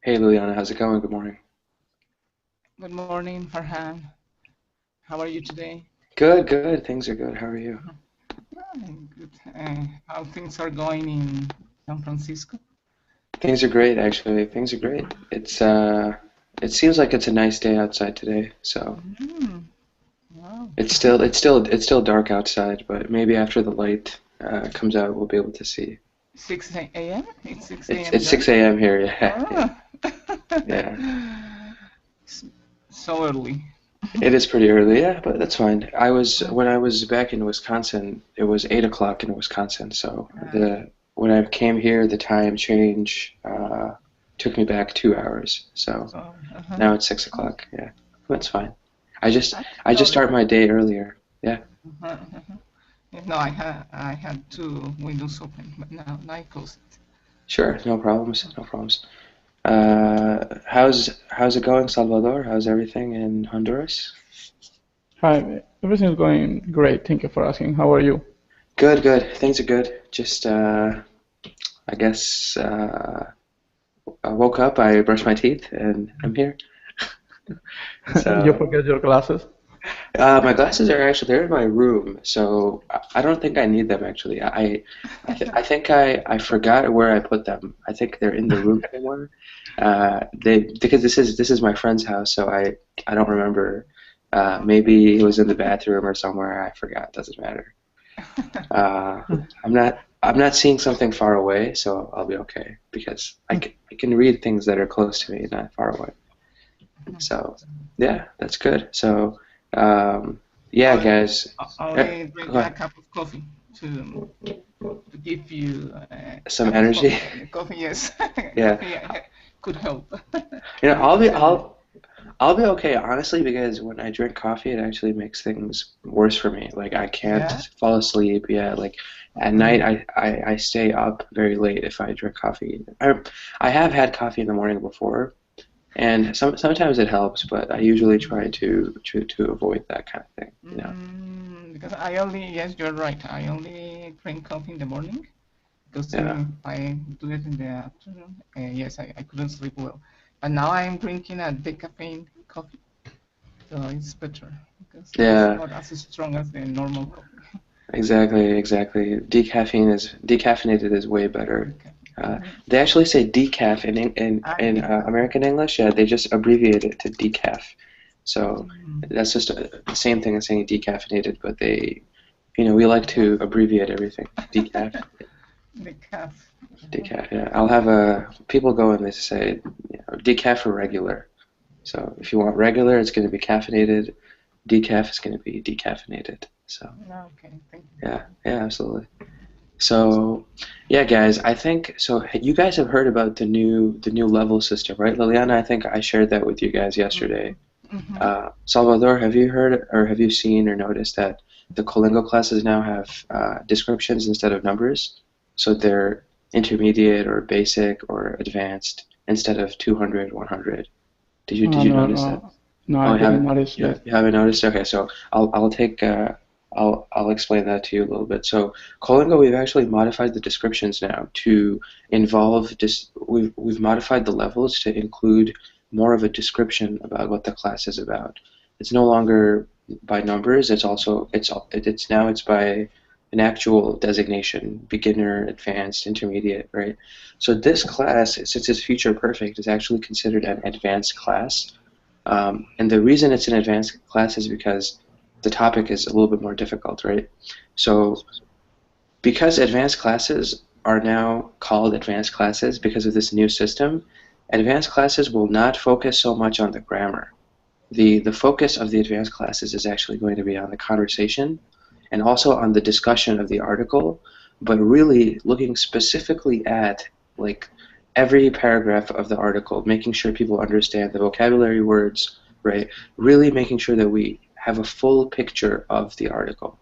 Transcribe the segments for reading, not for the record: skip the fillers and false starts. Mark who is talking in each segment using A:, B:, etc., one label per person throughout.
A: Hey Liliana, how's it going? Good morning.
B: Good morning, Farhan. How are you today?
A: Good, good. Things are good. How are you?
B: Good. How things are going in San Francisco?
A: Things are great, actually. Things are great. It seems like it's a nice day outside today, so
B: Mm, wow.
A: it's still dark outside, but maybe after the light comes out, we'll be able to see.
B: 6 a.m.? It's 6
A: It's
B: a.m.
A: it's
B: there?
A: 6 a.m. here. Yeah, yeah,
B: Ah.
A: yeah.
B: S- So early.
A: It is pretty early, yeah, but that's fine. When I was back in Wisconsin, it was 8 o'clock in Wisconsin, so
B: Okay.
A: the when I came here, the time change took me back 2 hours. So.
B: So,
A: Now it's 6 o'clock. Yeah, that's fine. I just
B: I
A: I just
B: thought
A: start my day earlier. Yeah,
B: no, I had two windows open, but now I close it.
A: sure, no problems, no problems. How's it going, Salvador? How's everything in Honduras?
C: Hi, everything's going great. Thank you for asking. How are you?
A: Good, good. Things are good. Just I guess I woke up, I brushed my teeth, and I'm here.
C: You
A: So
C: forget your glasses?
A: my glasses are actually they're in my room, so I don't think I need them actually. I think I forgot where I put them. I think they're in the room somewhere. They because this is my friend's house, so I don't remember. Maybe it was in the bathroom or somewhere. I forgot. Doesn't matter. Uh, I'm not seeing something far away, so I'll be okay because I can read things that are close to me, not far away. So yeah, that's good. So um, yeah,
B: Only,
A: guys. Yeah,
B: only
A: go
B: drink a
A: ahead.
B: cup of coffee to give you a
A: Some
B: cup of
A: energy.
B: coffee. Coffee, yes,
A: Yeah.
B: coffee could help
A: You know,
B: to give you energy.
A: I'll be okay, honestly, because when I drink coffee, it actually makes things worse for me. Like I can't
B: Yeah.
A: fall asleep. Yeah, like at night I stay up very late if I drink coffee. I have had coffee in the morning before, and sometimes it helps, but I usually try to avoid that kind of thing.
B: Because yes, you're right. I only drink coffee in the morning because
A: Yeah.
B: if I do it in the afternoon, yes, I couldn't sleep well. But now I'm drinking a decaffeine coffee, so it's better because it's
A: Yeah,
B: not as strong as the normal coffee.
A: exactly, exactly. Decaffeinated is way better.
B: Decaffeine.
A: They actually say decaf in
B: Decaf.
A: American English. Yeah, they just abbreviate it to decaf. So
B: Mm,
A: that's just the same thing as saying decaffeinated, but we like to abbreviate everything. Decaf,
B: decaf.
A: decaf. Yeah, I'll have people go and they say, decaf or regular. So if you want regular, it's going to be caffeinated. Decaf is going to be decaffeinated. So
B: Okay, thank you.
A: yeah, yeah, absolutely. So, yeah, guys, I think so. You guys have heard about the new level system, right? Liliana, I think I shared that with you guys yesterday.
B: Mm-hmm.
A: Salvador, have you heard or have you seen or noticed that the Colingo classes now have descriptions instead of numbers? So they're intermediate or basic or advanced instead of 200, 100. Did you
C: No,
A: notice that?
C: no, no,
A: Oh,
C: I
A: you
C: didn't
A: haven't
C: notice that.
A: you haven't noticed? Okay, so I'll explain that to you a little bit. So Colingo, we've actually modified the descriptions now to involve just we've modified the levels to include more of a description about what the class is about. It's no longer by numbers. It's by an actual designation, beginner, advanced, intermediate, right? So this class, since it's future perfect, is actually considered an advanced class. And the reason it's an advanced class is because the topic is a little bit more difficult, right? So because advanced classes are now called advanced classes because of this new system, advanced classes will not focus so much on the grammar. The focus of the advanced classes is actually going to be on the conversation and also on the discussion of the article, but really looking specifically at like every paragraph of the article, making sure people understand the vocabulary words, right? Really making sure that we have a full picture of the article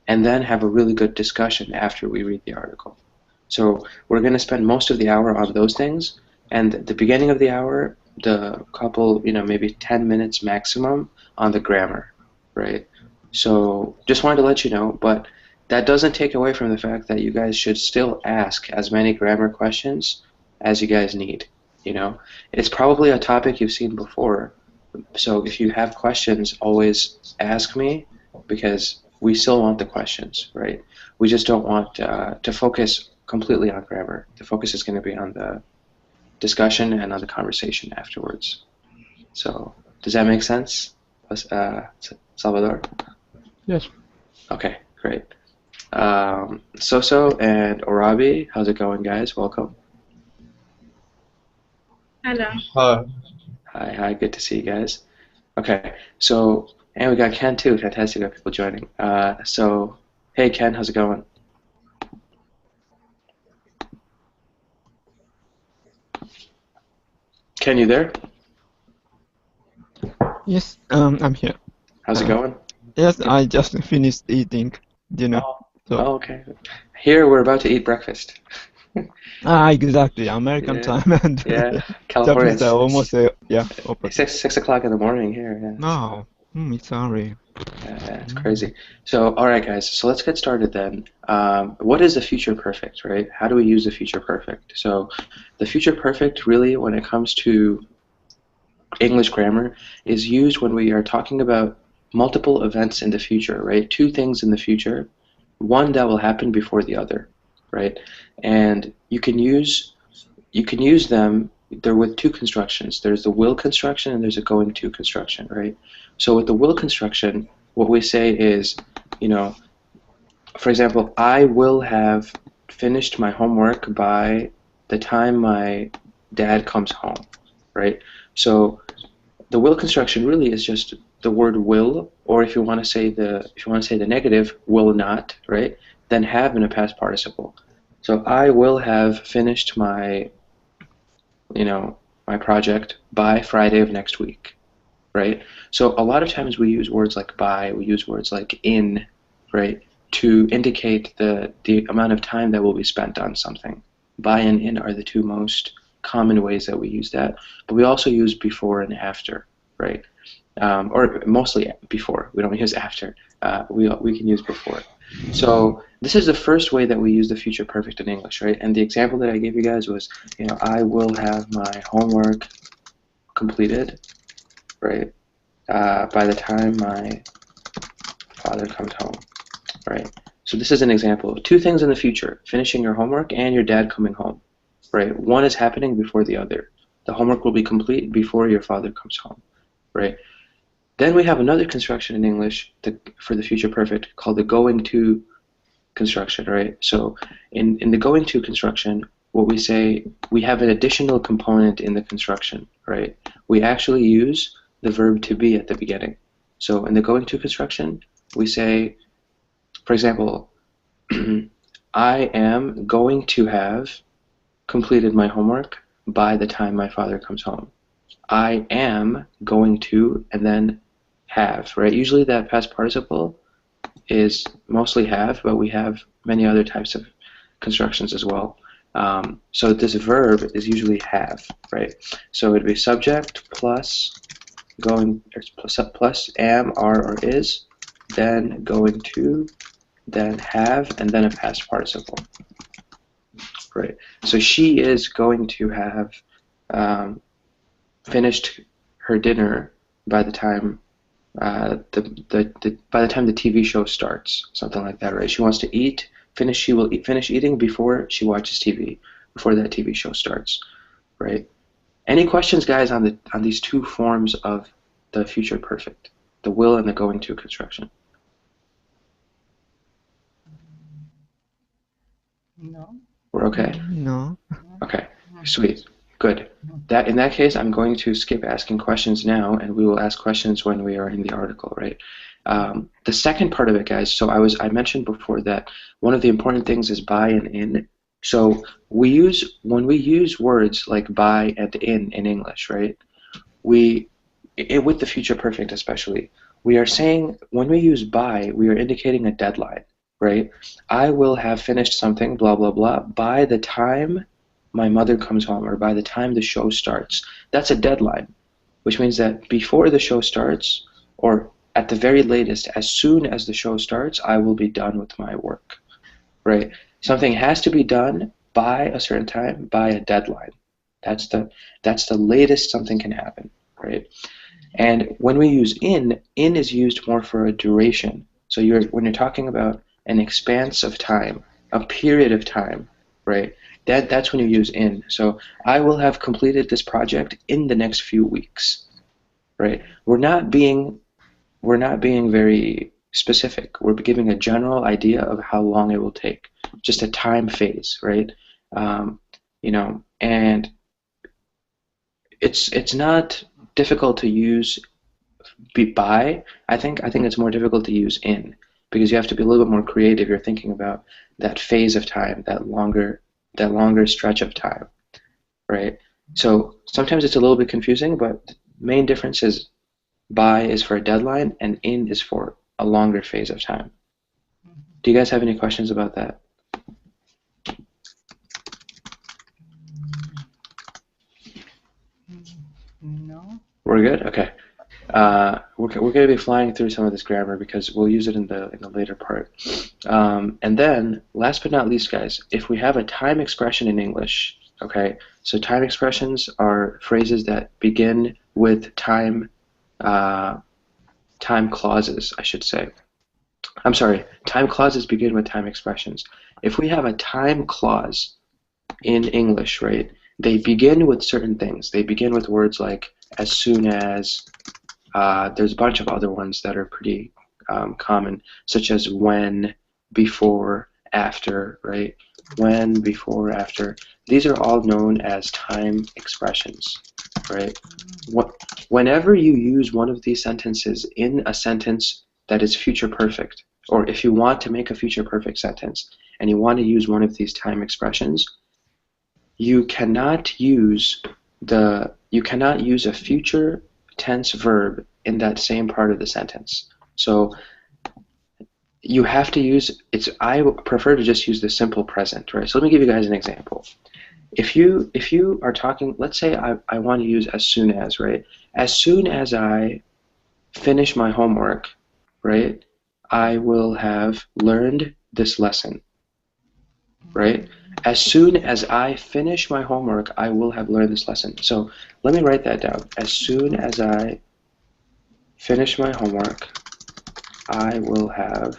A: and then have a really good discussion after we read the article. So we're going to spend most of the hour on those things, and at the beginning of the hour, the couple, maybe 10 minutes maximum on the grammar, right? So just wanted to let you know, but that doesn't take away from the fact that you guys should still ask as many grammar questions as you guys need. You know, it's probably a topic you've seen before. So if you have questions, always ask me because we still want the questions, right? We just don't want to focus completely on grammar. The focus is going to be on the discussion and on the conversation afterwards. So does that make sense, Salvador?
C: Yes.
A: Okay, great. Soso and Orabi, how's it going, guys? Welcome.
D: Hello.
E: Hi.
A: Hi, good to see you guys. Okay, so, and we got Ken too. Fantastic, we got people joining. So, hey Ken, how's it going? Ken, you there?
E: Yes, I'm here.
A: How's it going?
E: Yes, I just finished eating dinner. So,
A: Oh, okay. Here, we're about to eat breakfast.
E: exactly, American
A: Yeah.
E: time and
A: Yeah, California.
E: Japanese are almost opposite.
A: 6 o'clock in the morning here. Yeah.
E: No, it's early.
A: Yeah, it's crazy. So, all right, guys. So let's get started then. What is the future perfect, right? How do we use the future perfect? So, the future perfect really, when it comes to English grammar, is used when we are talking about multiple events in the future, right? Two things in the future, one that will happen before the other, right? And you can use them. They're with two constructions. There's the will construction and there's a going to construction, right? So with the will construction, what we say is, you know, for example, I will have finished my homework by the time my dad comes home, right? So the will construction really is just the word will, or if you want to say the negative, will not, right? Then have in a past participle. So I will have finished my my project by Friday of next week, right? So a lot of times we use words like by, we use words like in, right, to indicate the amount of time that will be spent on something. By and in are the two most common ways that we use that, but we also use before and after, right? Or mostly before. We don't use after. We can use before. So this is the first way that we use the future perfect in English, right? And the example that I gave you guys was, I will have my homework completed, right, by the time my father comes home, right? So this is an example of two things in the future, finishing your homework and your dad coming home, right? One is happening before the other. The homework will be complete before your father comes home, right? Then we have another construction in English for the future perfect called the going to construction, right? So in the going to construction, what we say, we have an additional component in the construction, right? We actually use the verb to be at the beginning. So in the going to construction, we say, for example, I am going to have completed my homework by the time my father comes home. I am going to, and then have, right? Usually that past participle is mostly have, but we have many other types of constructions as well. So this verb is usually have, right? So it would be subject plus plus am, are, or is, then going to, then have, and then a past participle, right? So she is going to have finished her dinner by the time by the time the TV show starts, something like that, right? She wants to eat. She will finish eating before she watches TV, before that TV show starts, right? Any questions, guys, on these two forms of the future perfect, the will and the going to construction?
B: No.
A: We're okay?
E: No.
A: Okay, sweet, good. In that case, I'm going to skip asking questions now, and we will ask questions when we are in the article, right? The second part of it, guys, so I mentioned before that one of the important things is by and in. So when we use words like by and in English, right? With the future perfect especially, we are saying when we use by, we are indicating a deadline, right? I will have finished something, blah, blah, blah, by the time my mother comes home, or by the time the show starts. That's a deadline, which means that before the show starts, or at the very latest, as soon as the show starts, I will be done with my work, right? Something has to be done by a certain time, by a deadline, That's the latest something can happen, right? And when we use in is used more for a duration. So when you're talking about an expanse of time, a period of time, right? That's when you use in. So I will have completed this project in the next few weeks, right? We're not being very specific. We're giving a general idea of how long it will take, just a time phase, right? And it's not difficult to use by. I think it's more difficult to use in, because you have to be a little bit more creative. You're thinking about that phase of time, that longer stretch of time, right? So sometimes it's a little bit confusing, but the main difference is by is for a deadline and in is for a longer phase of time. Do you guys have any questions about that?
B: No.
A: We're good? Okay. We're going to be flying through some of this grammar because we'll use it in the later part. And then, last but not least, guys, if we have a time expression in English, okay, so time expressions are phrases that begin with time clauses, I should say. I'm sorry, time clauses begin with time expressions. If we have a time clause in English, right, they begin with certain things. They begin with words like as soon as. There's a bunch of other ones that are pretty common, such as when, before, after, right? When, before, after. These are all known as time expressions, right? Whenever you use one of these sentences in a sentence that is future perfect, or if you want to make a future perfect sentence and you want to use one of these time expressions, you cannot use a future tense verb in that same part of the sentence. So you have to use I prefer to just use the simple present, right? So let me give you guys an example. If you are talking, let's say I want to use as soon as, right? As soon as I finish my homework, right, I will have learned this lesson, right? As soon as I finish my homework, I will have learned this lesson. So let me write that down. As soon as I finish my homework, I will have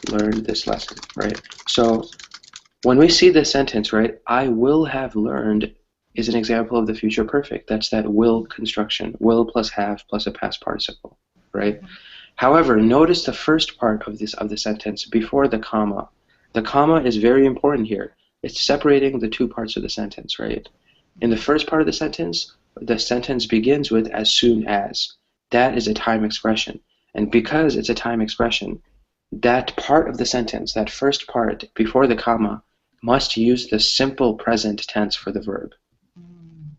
A: learned this lesson, right? So when we see this sentence, right, I will have learned is an example of the future perfect. That's that will construction, will plus have plus a past participle, right? However, notice the first part of the sentence before the comma. The comma is very important here. It's separating the two parts of the sentence, right? In the first part of the sentence begins with as soon as. That is a time expression. And because it's a time expression, that part of the sentence, that first part before the comma, must use the simple present tense for the verb.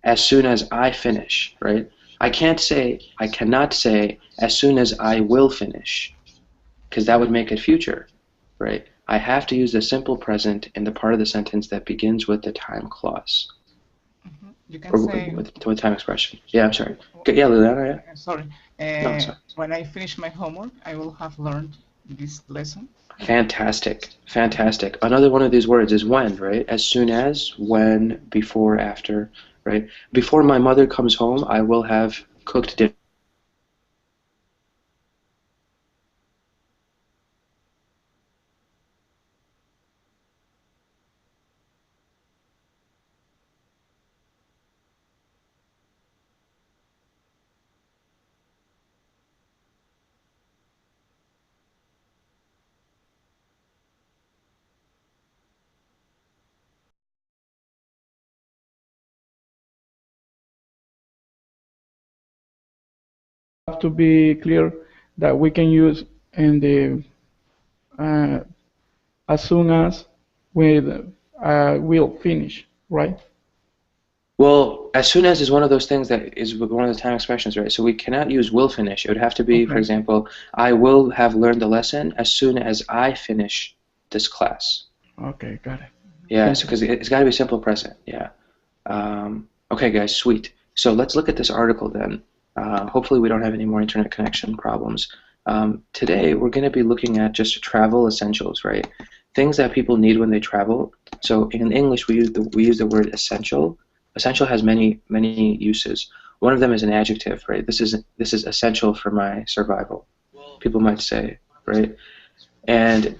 A: As soon as I finish, right? I cannot say as soon as I will finish, because that would make it future, right? I have to use the simple present in the part of the sentence that begins with the time clause.
B: You can
A: or
B: say
A: with time expression. Yeah, I'm sorry. Yeah, Liliana, yeah?
B: sorry.
A: No, sorry.
B: When I finish my homework, I will have learned this lesson.
A: Fantastic, fantastic. Another one of these words is when, right? As soon as, when, before, after, right? Before my mother comes home, I will have cooked dinner.
C: Have to be clear that we can use in the as soon as with will finish, right?
A: Well, as soon as is one of those things that is one of the time expressions, right? So we cannot use will finish. It would have to be, for example, I will have learned the lesson as soon as I finish this class.
C: Okay, got it.
A: Yeah, because it's got to be simple present. Yeah. Okay, guys, sweet. So let's look at this article then. Hopefully we don't have any more internet connection problems. Today we're going to be looking at just travel essentials, right? Things that people need when they travel. So in English we use the word essential, essential has many uses. One of them is an adjective, right? This is essential for my survival. People might say, right? And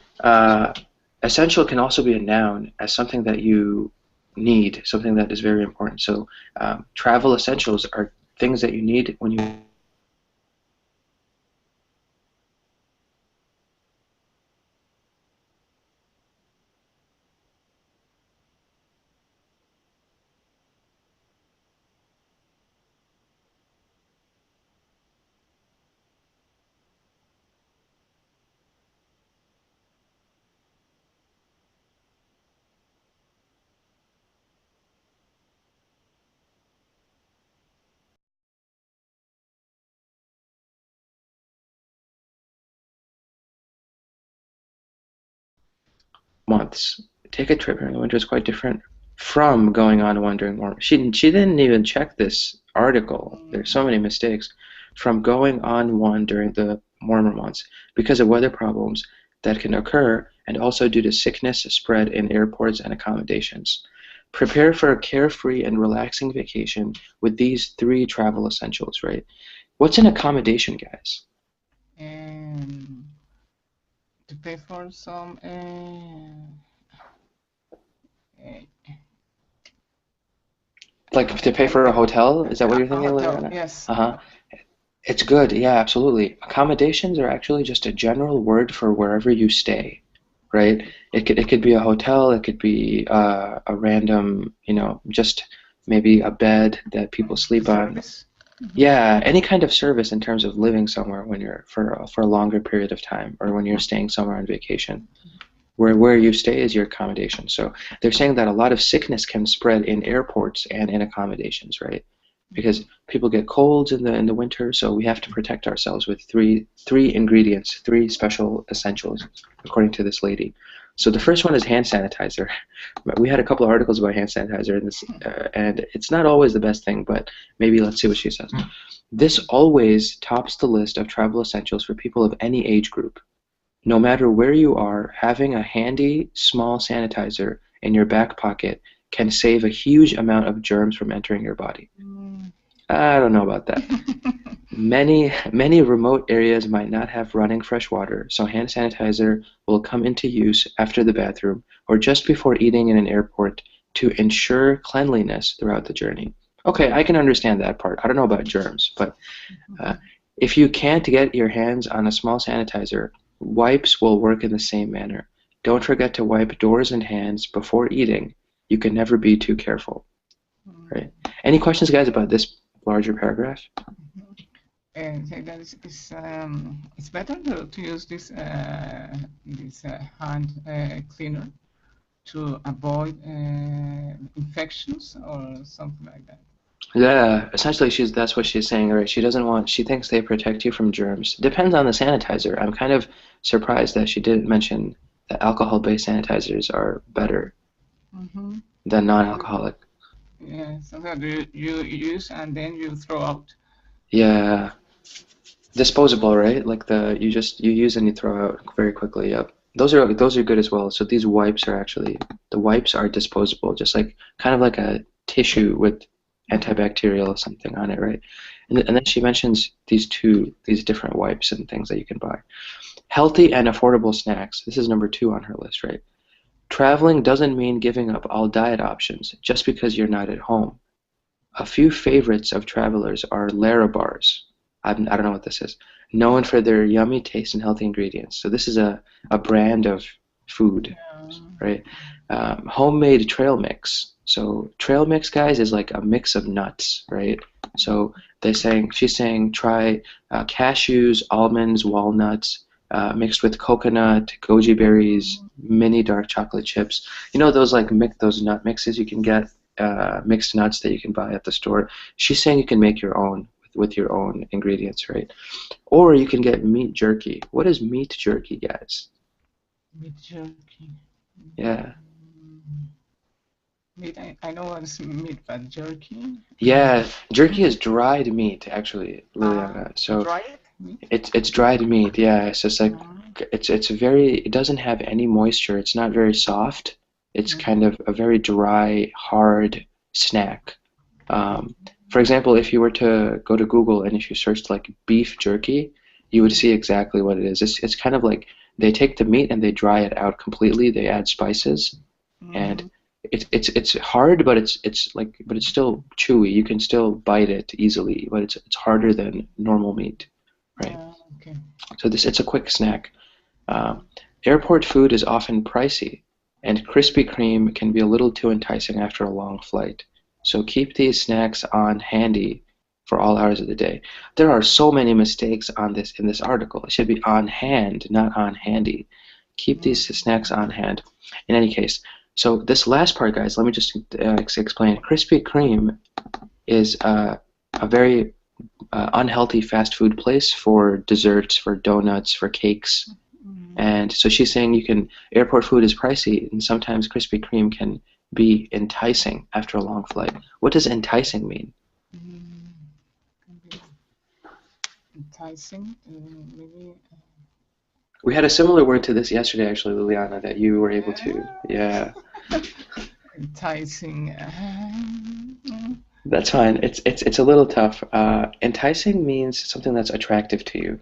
A: essential can also be a noun as something that you need, something that is very important. So travel essentials are things that you need when you months. Take a trip during the winter is quite different from going on one during warm. She didn't even check this article. There's so many mistakes. From going on one during the warmer months because of weather problems that can occur and also due to sickness spread in airports and accommodations. Prepare for a carefree and relaxing vacation with these 3 travel essentials, right? What's an accommodation, guys?
B: And to pay for some
A: Like to pay for a hotel? Is that what you're thinking,
B: hotel,
A: Liliana?
B: yes.
A: Uh-huh. It's good, yeah, absolutely. Accommodations are actually just a general word for wherever you stay, right? It could be a hotel, it could be a random, just maybe a bed that people sleep on.
B: Service.
A: Yeah, any kind of service in terms of living somewhere when you're for a longer period of time or when you're staying somewhere on vacation. Where you stay is your accommodation. So they're saying that a lot of sickness can spread in airports and in accommodations, right? Because people get colds in the winter, so we have to protect ourselves with three ingredients, 3 special essentials, according to this lady. So the first one is hand sanitizer. We had a couple of articles about hand sanitizer, in this, and it's not always the best thing, but maybe let's see what she says. This always tops the list of travel essentials for people of any age group. No matter where you are, having a handy, small sanitizer in your back pocket can save a huge amount of germs from entering your body. I don't know about that. Many remote areas might not have running fresh water, so hand sanitizer will come into use after the bathroom or just before eating in an airport to ensure cleanliness throughout the journey. Okay, I can understand that part. I don't know about germs, but if you can't get your hands on a small sanitizer, wipes will work in the same manner. Don't forget to wipe doors and hands before eating. You can never be too careful. Right? Any questions, guys, about this larger paragraph?
B: And say that it's better to use this hand cleaner to avoid infections or something like that.
A: Yeah, essentially that's what she's saying, right? She thinks they protect you from germs. Depends on the sanitizer. I'm kind of surprised that she didn't mention that alcohol-based sanitizers are better than non-alcoholic.
B: Yeah, something you use and then you throw out.
A: Yeah. Disposable, right? Like you use and you throw out very quickly. Yep. Those are good as well. So these wipes are actually the wipes are disposable, just like kind of like a tissue with antibacterial or something on it, right? And then she mentions these different wipes and things that you can buy. Healthy and affordable snacks. This is number 2 on her list, right? Traveling doesn't mean giving up all diet options just because you're not at home. A few favorites of travelers are Lara bars. I don't know what this is. Known for their yummy taste and healthy ingredients. So this is a brand of food, right? Homemade trail mix. So trail mix, guys, is like a mix of nuts, right? So she's saying try cashews, almonds, walnuts, mixed with coconut, goji berries, mini dark chocolate chips. You know those those nut mixes you can get, mixed nuts that you can buy at the store. She's saying you can make your own with your own ingredients, right? Or you can get meat jerky. What is meat jerky, guys?
B: Meat jerky.
A: Yeah.
B: Meat, I know what's meat, but jerky?
A: Yeah, jerky is dried meat, actually, Liliana. So
B: dried meat?
A: it's dried meat. Yeah, it's just like it doesn't have any moisture. It's not very soft. It's kind of a very dry, hard snack. For example, if you were to go to Google and if you searched like beef jerky, you would see exactly what it is. It's kind of like they take the meat and they dry it out completely. They add spices, and it's hard, but it's still chewy. You can still bite it easily, but it's harder than normal meat, right?
B: Okay.
A: So it's a quick snack. Airport food is often pricey, and Krispy Kreme can be a little too enticing after a long flight. So keep these snacks on handy for all hours of the day. There are so many mistakes on this in this article. It should be on hand, not on handy. Keep these snacks on hand. In any case, so this last part, guys, let me just explain. Krispy Kreme is a very unhealthy fast food place for desserts, for donuts, for cakes. And so she's saying airport food is pricey, and sometimes Krispy Kreme can be enticing after a long flight. What does enticing mean?
B: Enticing, maybe.
A: We had a similar word to this yesterday, actually, Liliana, that you were able to. Yeah.
B: Enticing.
A: That's fine. It's a little tough. Enticing means something that's attractive to you.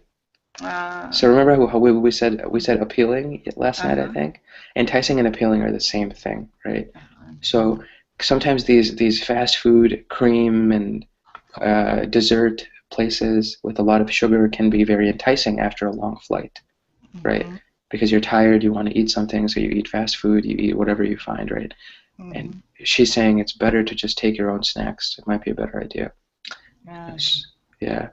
A: So remember how we said appealing last night, I think? Enticing and appealing are the same thing, right? So sometimes these fast food, cream, and dessert places with a lot of sugar can be very enticing after a long flight, right? Because you're tired, you want to eat something, so you eat fast food, you eat whatever you find, right? And she's saying it's better to just take your own snacks. It might be a better idea. Yeah.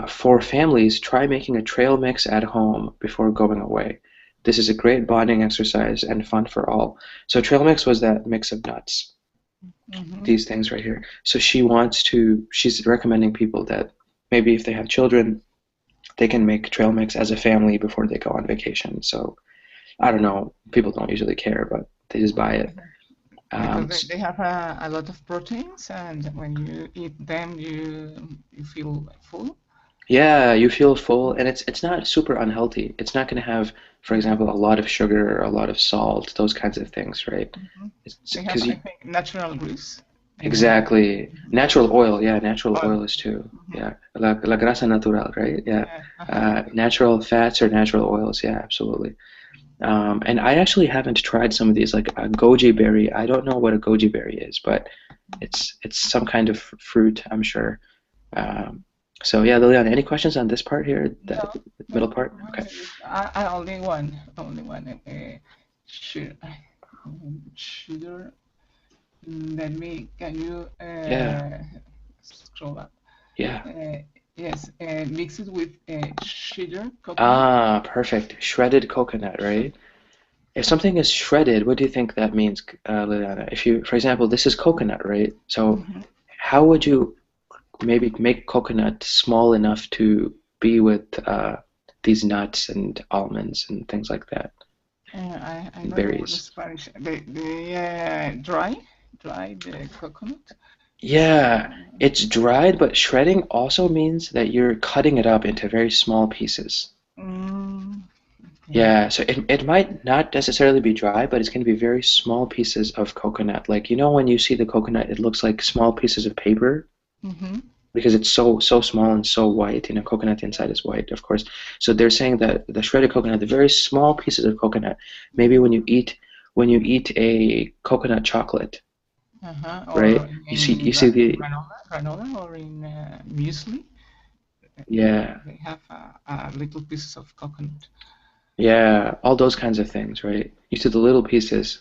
A: For families, try making a trail mix at home before going away. This is a great bonding exercise and fun for all. So trail mix was that mix of nuts, these things right here. So she's recommending people that maybe if they have children, they can make trail mix as a family before they go on vacation. So I don't know, people don't usually care, but they just buy it.
B: Because they have a lot of proteins, and when you eat them, you feel full.
A: Yeah, you feel full, and it's not super unhealthy. It's not going to have, for example, a lot of sugar or a lot of salt, those kinds of things, right?
B: They have, I think, natural grease.
A: Exactly. Natural oil, yeah, natural oil is too. Yeah, la grasa natural, right? Yeah. Natural fats or natural oils, yeah, absolutely. And I actually haven't tried some of these, like a goji berry. I don't know what a goji berry is, but it's some kind of fruit, I'm sure. So yeah, Liliana, any questions on this part here, the middle part? Okay.
B: I only one. Sugar. Can you scroll up?
A: Yeah.
B: Yes, mix it with sugar, coconut.
A: Ah, perfect. Shredded coconut, right? If something is shredded, what do you think that means, Liliana? If you, for example, this is coconut, right? So how would you maybe make coconut small enough to be with these nuts and almonds and things like that?
B: I don't know
A: berries.
B: the Spanish. They dry the coconut.
A: Yeah, it's dried, but shredding also means that you're cutting it up into very small pieces. Yeah, so it might not necessarily be dry, but it's going to be very small pieces of coconut. Like, you know, when you see the coconut, it looks like small pieces of paper because it's so small and so white. You know, coconut inside is white, of course. So they're saying that the shredded coconut, the very small pieces of coconut, maybe when you eat a coconut chocolate, right? You see the
B: granola or in muesli.
A: Yeah.
B: They have little pieces of coconut.
A: Yeah, all those kinds of things, right? You see the little pieces.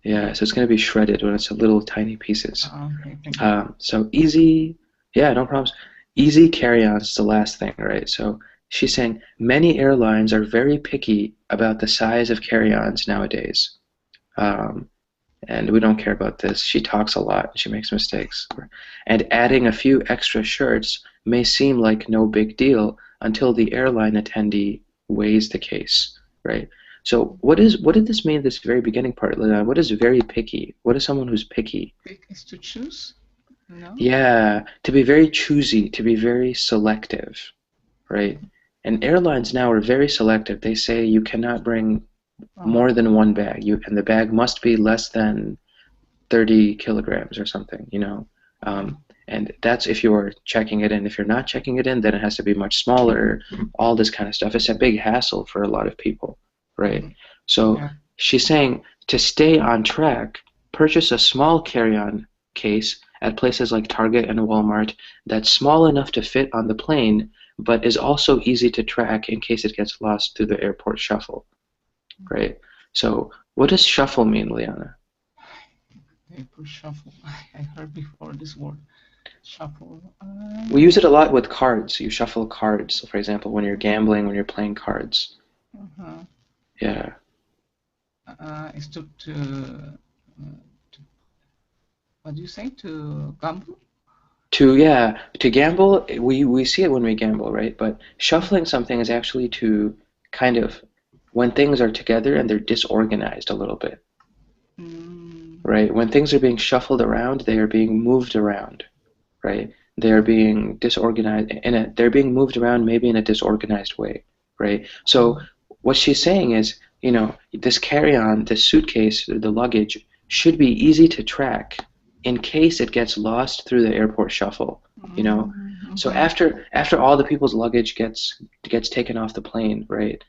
A: Yeah, so it's going to be shredded when it's a little tiny pieces.
B: Okay, thank you.
A: So easy, yeah, no problems. Easy carry-ons is the last thing, right? So she's saying many airlines are very picky about the size of carry-ons nowadays. And we don't care about this. She talks a lot. She makes mistakes. And adding a few extra shirts may seem like no big deal until the airline attendee weighs the case, right? So what did this mean, this very beginning part? What is very picky? What is someone who's picky?
B: Pick is to choose? No?
A: Yeah, to be very choosy, to be very selective, right? And airlines now are very selective. They say you cannot bring more than one bag. And the bag must be less than 30 kilograms or something, you know. And that's if you're checking it in. If you're not checking it in, then it has to be much smaller, all this kind of stuff. It's a big hassle for a lot of people, right? So
B: Yeah.
A: she's saying to stay on track, purchase a small carry-on case at places like Target and Walmart that's small enough to fit on the plane, but is also easy to track in case it gets lost through the airport shuffle, right? So what does shuffle mean, Liana?
B: Airport shuffle. I heard before this word. Shuffle.
A: We use it a lot with cards. You shuffle cards, for example, when you're gambling, when you're playing cards. Yeah.
B: It's to what do you say? To gamble?
A: To gamble, we see it when we gamble, right? But shuffling something is actually to kind of when things are together and they're disorganized a little bit, right? When things are being shuffled around, they are being moved around, right? They are being disorganized they're being moved around maybe in a disorganized way, right? So what she's saying is, this carry-on, this suitcase, the luggage should be easy to track in case it gets lost through the airport shuffle, So after all the people's luggage gets taken off the plane, right?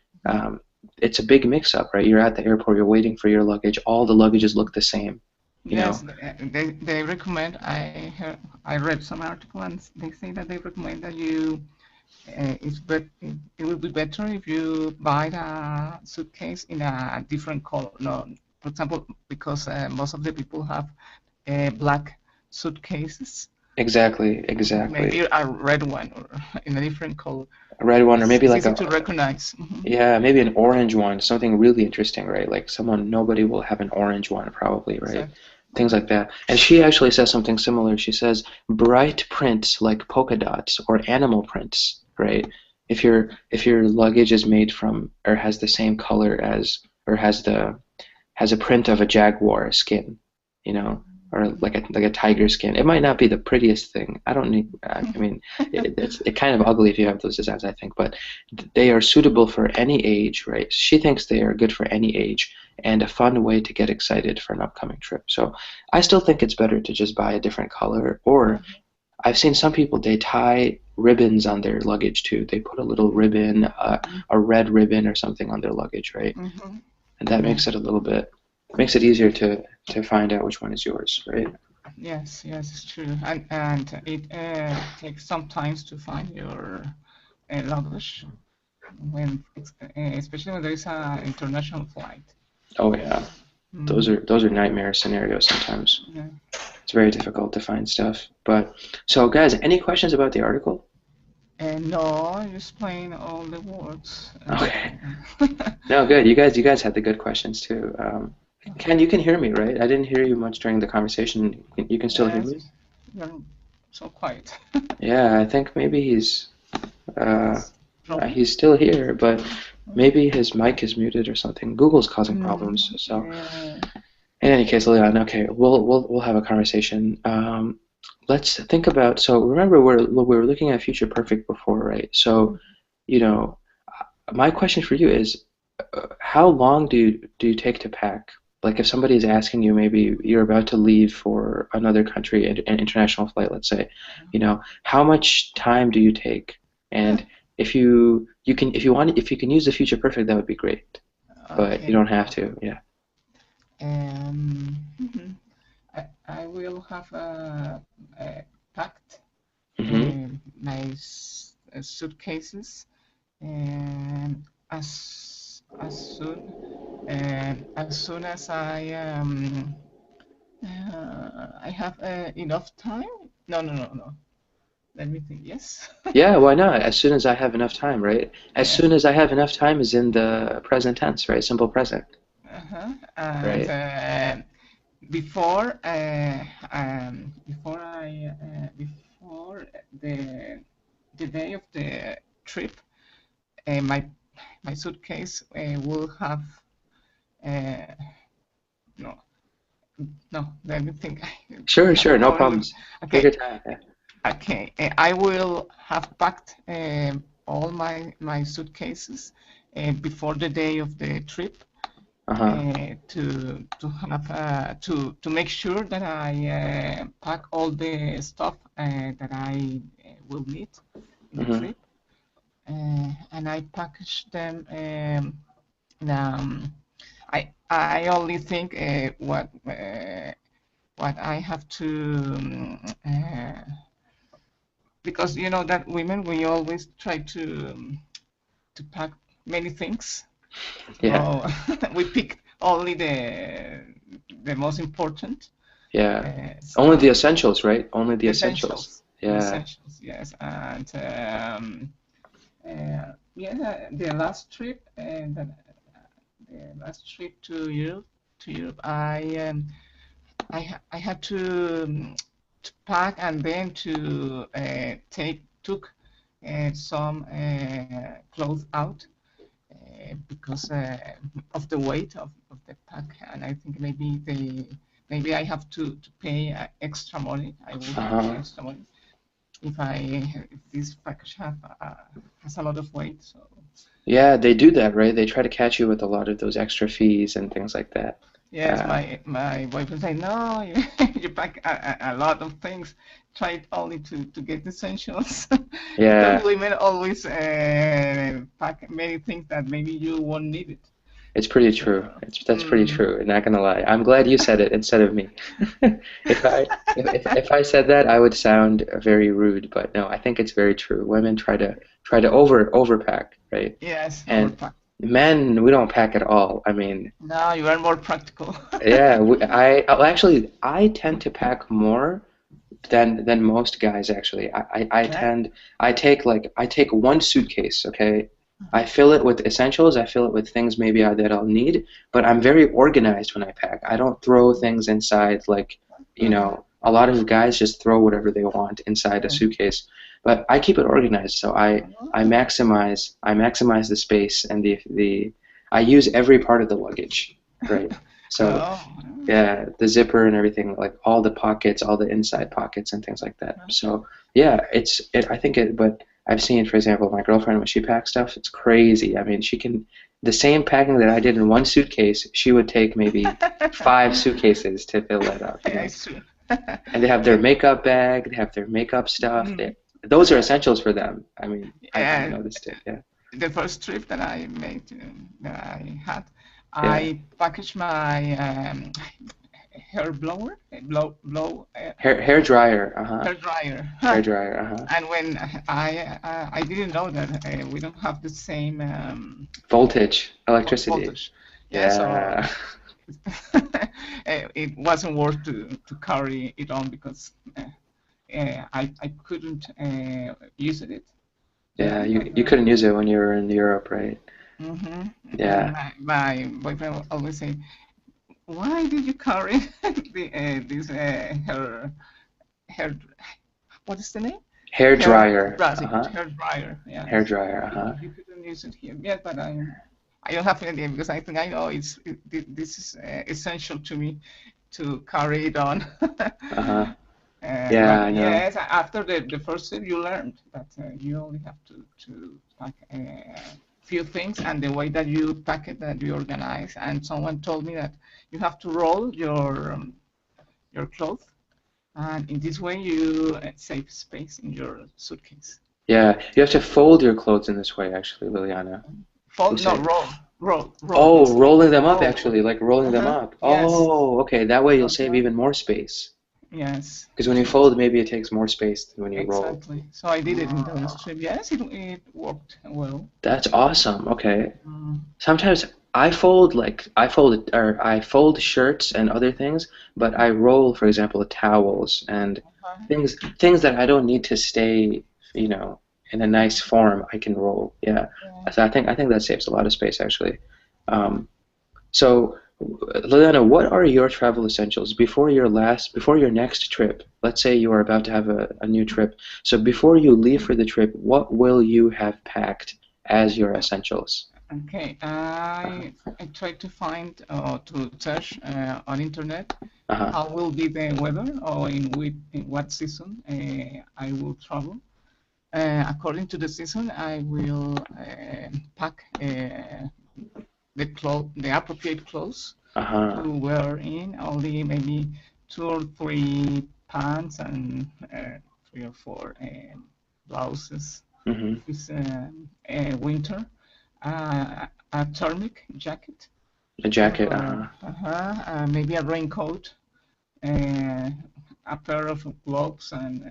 A: It's a big mix-up, right? You're at the airport, you're waiting for your luggage. All the luggages look the same.
B: Yes, they recommend. I read some article and they say that they recommend that it will be better if you buy a suitcase in a different color. No, for example, because most of the people have black suitcases.
A: Exactly.
B: Maybe a red one or in a different color.
A: A red one, or maybe
B: it's
A: like
B: easy to recognize.
A: Yeah, maybe an orange one, something really interesting, right? Like nobody will have an orange one probably, right?
B: Exactly.
A: Things like that. And she actually says something similar. She says bright prints like polka dots or animal prints, right? If your luggage is made from or has the same color as or has a print of a jaguar skin, or like a tiger skin. It might not be the prettiest thing. I mean, it's kind of ugly if you have those designs, I think, but they are suitable for any age, right? She thinks they are good for any age and a fun way to get excited for an upcoming trip. So I still think it's better to just buy a different color, or I've seen some people, they tie ribbons on their luggage too. They put a little ribbon, a red ribbon or something on their luggage, right? And that makes it makes it easier to find out which one is yours, right?
B: Yes, it's true, and it takes some time to find your luggage especially when there is an international flight.
A: Oh yeah, those are nightmare scenarios sometimes.
B: Yeah.
A: It's very difficult to find stuff. But so guys, any questions about the article?
B: No, just playing all the words.
A: Okay. No, good. You guys had the good questions too. Ken, you can hear me, right? I didn't hear you much during the conversation. You can still hear me?
B: You're so quiet.
A: Yeah, I think maybe he's still here, but maybe his mic is muted or something. Google's causing problems. So, in any case, Leon, okay, we'll have a conversation. Let's think about. So remember, we were looking at Future Perfect before, right? So, my question for you is, how long do you take to pack? Like if somebody is asking you, maybe you're about to leave for another country, an international flight, let's say, how much time do you take? And if you can use the Future Perfect, that would be great. But you don't have to, yeah.
B: I will have packed my suitcases and as soon as I have enough time. No. Let me think. Yes.
A: Yeah, why not? As soon as I have enough time, right? As soon as I have enough time is in the present tense, right? Simple present.
B: Right. Before the day of the trip, my suitcase will have no. Let me think.
A: Sure, no problems.
B: Okay.
A: Take your time. Yeah.
B: Okay, I will have packed all my suitcases before the day of the trip. to have to make sure that I pack all the stuff that I will need in the trip, and I package them. Um, I only think what I have to because you know that women we always try to pack many things.
A: Yeah.
B: So we pick only the most important.
A: Yeah. Only
B: Stuff.
A: the essentials, right? Only the essentials.
B: Essentials. The
A: Yeah.
B: essentials, yes. And yeah, the last trip the last trip to Europe, I had to pack and then to took some clothes out because of the weight of the pack, and I think maybe I have to pay extra money. I will have to pay extra money if this package has a lot of weight. So
A: Yeah, they do that, right? They try to catch you with a lot of those extra fees and things like that.
B: yes, my boyfriend said no, you pack a lot of things. Try it only to get essentials.
A: Yeah.
B: Because women always pack many things that maybe you won't need it.
A: It's pretty true. That's pretty true. Not gonna lie. I'm glad you said it instead of me. If I said that, I would sound very rude. But no, I think it's very true. Women try to overpack, right?
B: Yes,
A: And
B: overpack.
A: men, we don't pack at all. I mean,
B: No, you are more practical.
A: yeah. Actually, I tend to pack more than most guys. Actually, I take one suitcase. Okay. I fill it with essentials. I fill it with things maybe that I'll need, but I'm very organized when I pack. I don't throw things inside like, a lot of guys just throw whatever they want inside a suitcase. But I keep it organized, so I maximize the space and I use every part of the luggage, right? So yeah, the zipper and everything, like all the pockets, all the inside pockets and things like that. So yeah, I think but I've seen, for example, my girlfriend, when she packs stuff, it's crazy. I mean, the same packing that I did in one suitcase, she would take maybe 5 suitcases to fill that up. And they have their makeup bag, they have their makeup stuff. Those are essentials for them. I mean, I noticed it, yeah.
B: The first trip that I made, that I had, I packaged my hair blower,
A: hair dryer,
B: hair dryer.
A: Hair dryer,
B: And when I didn't know that we don't have the same
A: voltage, electricity.
B: Voltage. Yeah. So it wasn't worth to carry it on because I couldn't use it.
A: Yeah, you couldn't use it when you were in Europe, right? Yeah.
B: My boyfriend always say, "Why did you carry this hair? What is the name?
A: Hair dryer.
B: Hair dryer. Yeah.
A: Hair dryer.
B: You couldn't use it here yet, but I don't have any idea because I think I know this is essential to me to carry it on.
A: Yeah, I know.
B: Yes, after the first trip, you learned that you only have to pack a few things, and the way that you pack it, that you organize. And someone told me that you have to roll your clothes, and in this way you save space in your suitcase.
A: Yeah, you have to fold your clothes in this way, actually, Liliana.
B: Fold, no, roll.
A: Oh, rolling them up, actually, like rolling them up.
B: Yes.
A: Oh, okay. That way you'll save even more space.
B: Yes.
A: Because when you fold, maybe it takes more space than when you roll.
B: Exactly. So I did it in those trips. Yes, it worked well.
A: That's awesome. Okay. Sometimes I fold shirts and other things, but I roll, for example, towels and things that I don't need to stay, in a nice form. I can roll. Yeah. So I think that saves a lot of space, actually. So, Liliana, what are your travel essentials before your next trip? Let's say you are about to have a new trip. So before you leave for the trip, what will you have packed as your essentials?
B: Okay, I tried to find to search on internet how will be the weather or in what season I will travel. According to the season, I will pack the appropriate clothes
A: Uh-huh.
B: to wear in. Only maybe 2 or 3 pants and 3 or 4 blouses.
A: Mm-hmm.
B: It's winter. A thermic jacket.
A: A jacket. Uh-huh.
B: Maybe a raincoat. Uh, a pair of gloves and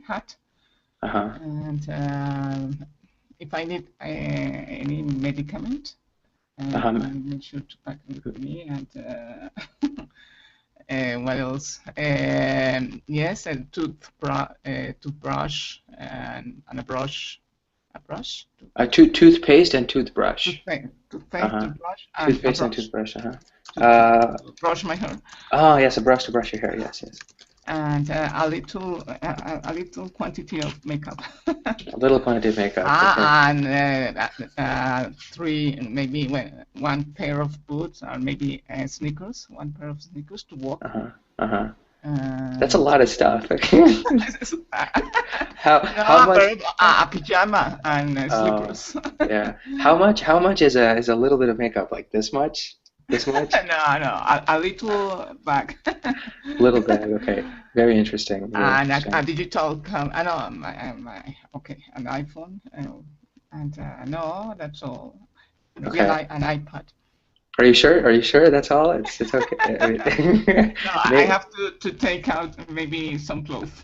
B: hat.
A: Uh-huh.
B: And if I need any medicament,
A: Uh-huh.
B: I make sure to pack it with me. And what else? Yes, a toothbrush and a brush. A brush?
A: Toothpaste and toothbrush.
B: Toothpaste,
A: Uh-huh.
B: toothbrush, and a
A: Toothpaste and
B: brush
A: toothbrush. Uh-huh.
B: to brush my hair.
A: Oh, yes, a brush to brush your hair. Yes, yes.
B: And a little quantity of makeup.
A: A little quantity of makeup. Okay.
B: And maybe 1 pair of boots, or maybe sneakers, 1 pair of sneakers to walk.
A: Uh-huh. Uh-huh.
B: And
A: That's a lot of stuff. How
B: no,
A: much?
B: a pajama and
A: Oh,
B: slippers.
A: yeah. How much is a little bit of makeup? Like this much? This much?
B: No, a little bag.
A: Little bag. Okay. Very interesting. Very
B: And
A: interesting.
B: a digital I know an iPhone, and no, that's all. Maybe
A: Okay.
B: an iPad.
A: Are you sure? Are you sure that's all? It's okay.
B: No, I have to take out maybe some clothes.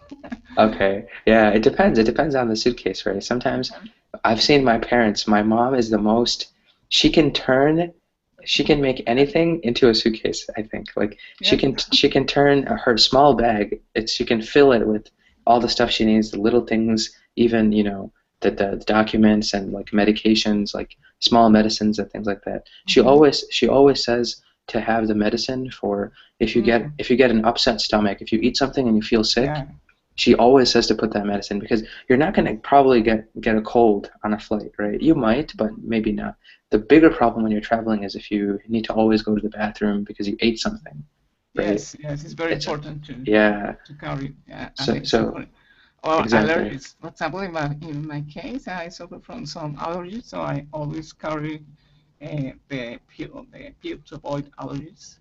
A: Okay. Yeah, it depends. It depends on the suitcase, right? Sometimes I've seen my parents. My mom is the most. She can make anything into a suitcase, I think. Like she can turn her small bag. She can fill it with all the stuff she needs, the little things, even the documents and like medications, like small medicines and things like that. She always says to have the medicine for if you get an upset stomach, if you eat something and you feel sick.
B: Yeah.
A: She always says to put that medicine because you're not going to probably get a cold on a flight, right? You might, but maybe not. The bigger problem when you're traveling is if you need to always go to the bathroom because you ate something, right?
B: Yes, it's very important to carry. Or
A: exactly.
B: allergies. For example, in my case, I suffer from some allergies, so I always carry the pill to avoid allergies.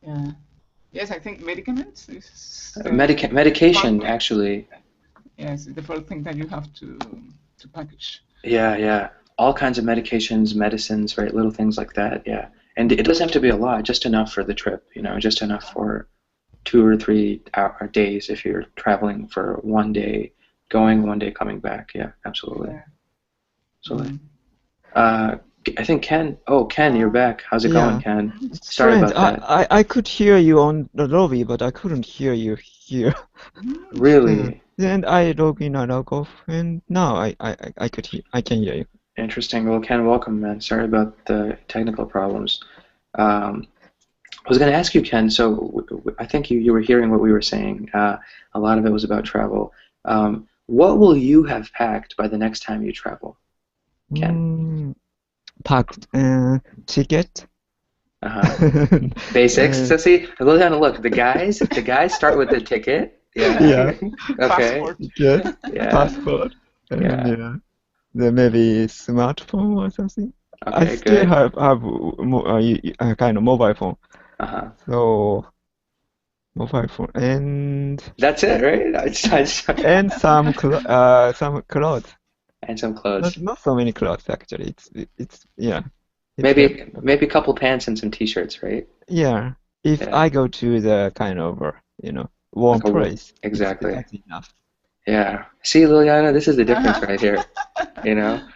B: Yeah. Yes, I think medicaments is
A: medication actually.
B: Yes, the first thing that you have to package.
A: Yeah. All kinds of medications, medicines, right? Little things like that. Yeah. And it doesn't have to be a lot, just enough for the trip, just enough for 2 or 3 days if you're traveling for 1 day, going 1 day, coming back. Yeah, absolutely.
B: Yeah.
A: Absolutely. I think Ken. Oh, Ken, you're back. How's it going, Ken?
E: It's
A: Sorry
E: strange.
A: about that.
E: I could hear you on the lobby, but I couldn't hear you here.
A: Really?
E: Then I log in and log off, and now I can hear you.
A: Interesting. Well, Ken, welcome, man. Sorry about the technical problems. I was going to ask you, Ken. So I think you were hearing what we were saying. A lot of it was about travel. What will you have packed by the next time you travel, Ken?
E: Packed ticket.
A: Basics. So see, look. The guys start with the ticket. Yeah. Okay.
B: Passport.
E: Ticket.
A: Yeah.
E: Passport.
A: Yeah.
E: Then maybe smartphone or something.
A: Okay,
E: I still
A: good.
E: have a kind of mobile phone. So mobile phone and
A: that's it, right?
E: and some clothes.
A: And some clothes.
E: Not so many clothes actually. It's yeah.
A: Maybe a couple pants and some t-shirts, right?
E: Yeah. If I go to the kind of warm place,
A: exactly.
E: That's enough.
A: Yeah. See, Liliana, this is the difference right here.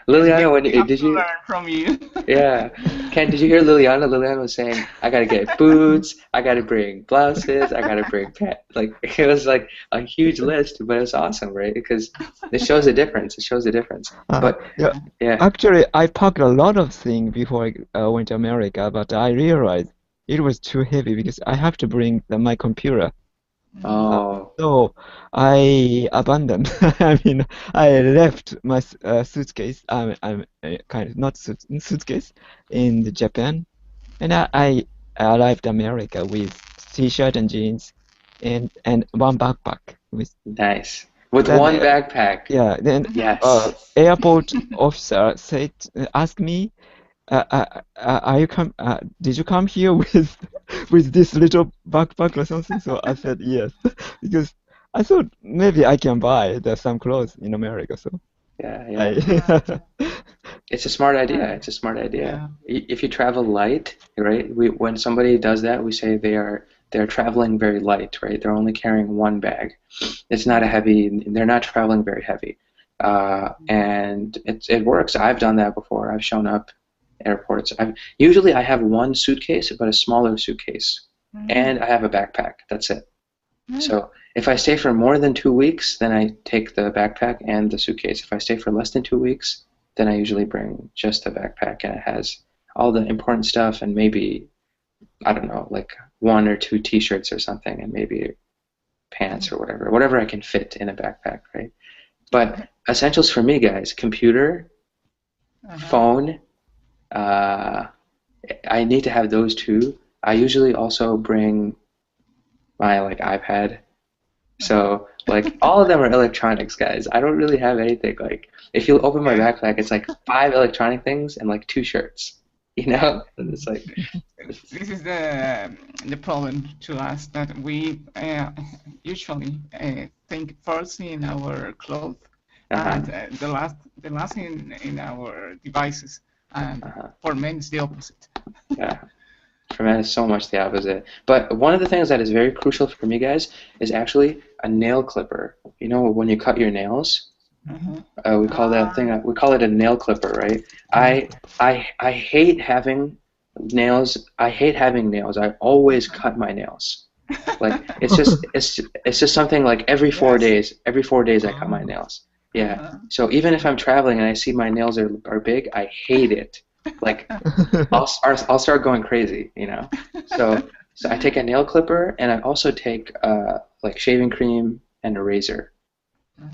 A: Liliana, did you
B: learn from you?
A: Yeah. Ken, did you hear Liliana? Liliana was saying, I gotta get boots, I gotta bring blouses, I gotta bring pants. Like it was like a huge list, but it was awesome, right? Because it shows the difference. It shows the difference. But yeah.
E: Actually, I packed a lot of things before I went to America, but I realized it was too heavy because I have to bring my computer.
A: Oh.
E: So I abandoned. I mean, I left my suitcase. I'm kind of not suitcase in Japan, and I arrived America with t-shirt and jeans, and one backpack with.
A: Nice. With
E: Then,
A: one backpack.
E: yeah, then
A: Yes.
E: airport officer asked me, are you did you come here with with this little backpack or something? So I said yes, because I thought maybe I can buy some clothes in America. So
A: Yeah,
E: I
A: yeah. It's a smart idea. It's a smart idea. If you travel light, right? When somebody does that, we say they're traveling very light, right? They're only carrying one bag. It's not a heavy. They're not traveling very heavy, and it works. I've done that before. I've shown up airports. Usually I have one suitcase, but a smaller suitcase, and I have a backpack. That's it. So if I stay for more than 2 weeks, then I take the backpack and the suitcase. If I stay for less than 2 weeks, then I usually bring just the backpack, and it has all the important stuff and maybe, I don't know, like 1 or 2 t-shirts or something, and maybe pants or whatever I can fit in a backpack, right? But essentials for me, guys: computer, phone. I need to have those two. I usually also bring my iPad. So all of them are electronics, guys. I don't really have anything if you open my backpack, it's 5 electronic things and 2 shirts. It's
B: This is the problem to us, that we usually think first in our clothes and the last in our devices, and for men it's the opposite.
A: Yeah. For men, it's so much the opposite. But one of the things that is very crucial for me, guys, is actually a nail clipper. You know, when you cut your nails, we call that thing. We call it a nail clipper, right? I hate having nails. I hate having nails. I always cut my nails. It's just something every 4 days. Every 4 days I cut my nails. Yeah. So even if I'm traveling and I see my nails are big, I hate it. I'll start going crazy, So I take a nail clipper, and I also take shaving cream and a razor.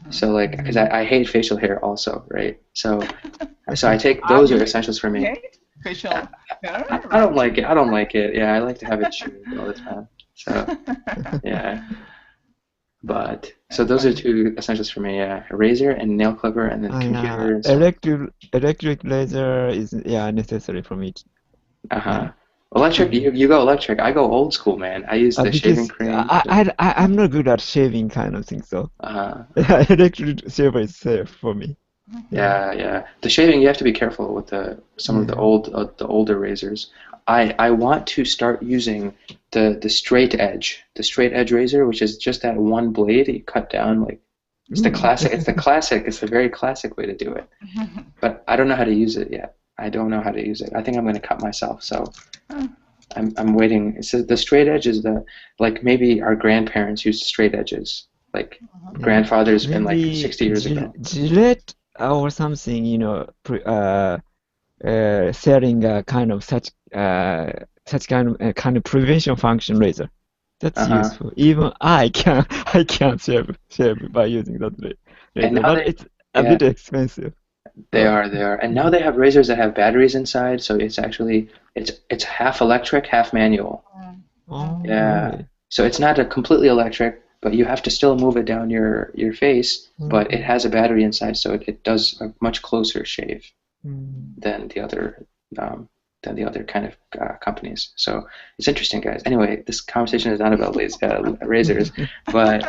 A: So because I hate facial hair also, right? So I take those are essentials for me.
B: Facial hair?
A: I don't like it. I don't like it. Yeah, I like to have it shaved all the time. So yeah. But so those are 2 essentials for me. Yeah, a razor and nail clipper, and then computer. And
E: electric razor is necessary for me.
A: Electric. You go electric. I go old school, man. I use the shaving cream.
E: I'm not good at shaving kind of thing, so electric shaver is safe for me.
A: Yeah. The shaving, you have to be careful with some of the older razors. I want to start using the straight edge razor, which is just that one blade that you cut down. It's the classic. It's the very classic way to do it. But I don't know how to use it yet. I don't know how to use it. I think I'm going to cut myself. So I'm waiting. It says the straight edge is maybe our grandparents used straight edges, grandfathers in 60 years ago.
E: Gillette or something, selling a kind of such kind of prevention function razor. That's useful. Even I can shave by using that razor, but it's a bit expensive.
A: They are, and now they have razors that have batteries inside, so it's actually it's half electric, half manual. Yeah. Really? So it's not a completely electric, but you have to still move it down your face. But it has a battery inside, so it does a much closer shave than the other kind of companies. So it's interesting, guys. Anyway, this conversation is not about razors, but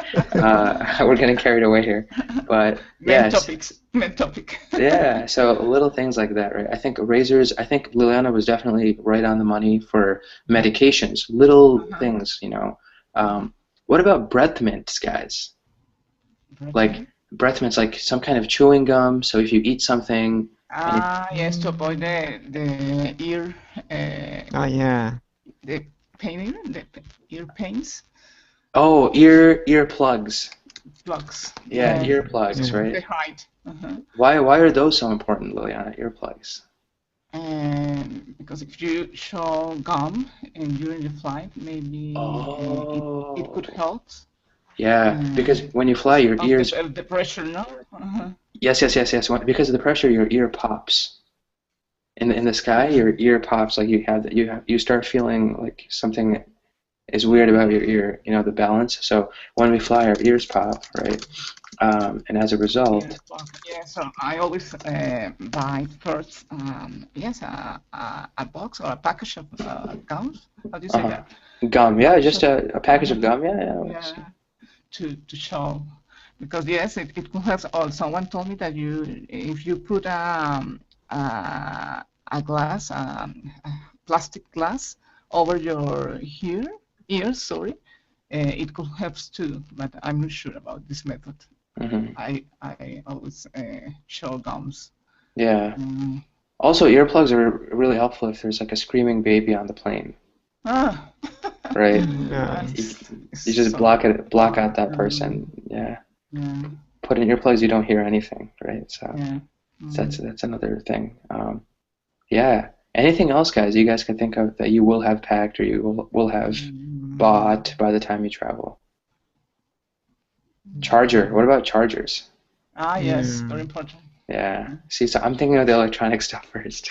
A: we're getting carried away here. But
B: main topic.
A: Yeah, so little things like that, right? I think razors. I think Liliana was definitely right on the money for medications. Little things, What about breath mints, guys? Breath mints, some kind of chewing gum. So if you eat something.
B: Yes, to avoid the ear. The pain, the ear pains.
A: Oh, ear plugs.
B: Plugs.
A: Yeah, ear plugs, right?
B: They hide.
A: Why are those so important, Liliana? Ear plugs.
B: Because if you chew gum and during the flight, maybe it could help.
A: Yeah, because when you fly, your ears.
B: The pressure, no?
A: Yes. Because of the pressure, your ear pops. In the sky, your ear pops. You start feeling something is weird about your ear, you know, the balance. So when we fly, our ears pop, right? And as a result,
B: Yeah, so I always buy first, yes, a box or a package of gums. How do you say that?
A: gum, yeah,
B: Package
A: just
B: of,
A: a package of gum, yeah.
B: yeah, to show, because yes, it could help. Oh, someone told me that if you put a glass, a plastic glass over your ears, sorry, it could help too. But I'm not sure about this method. I always show gums.
A: Yeah. Also, earplugs are really helpful if there's like a screaming baby on the plane,
B: Ah,
A: right?
E: Yeah.
A: You just block out that person. Yeah.
B: Yeah.
A: Put in earplugs, you don't hear anything, right? So
B: Yeah.
A: that's another thing. Yeah. Anything else, guys, you guys can think of that you will have packed or you will have bought by the time you travel? Charger. What about chargers?
B: Ah, yes, very important.
A: Yeah. See, so I'm thinking of the electronic stuff first.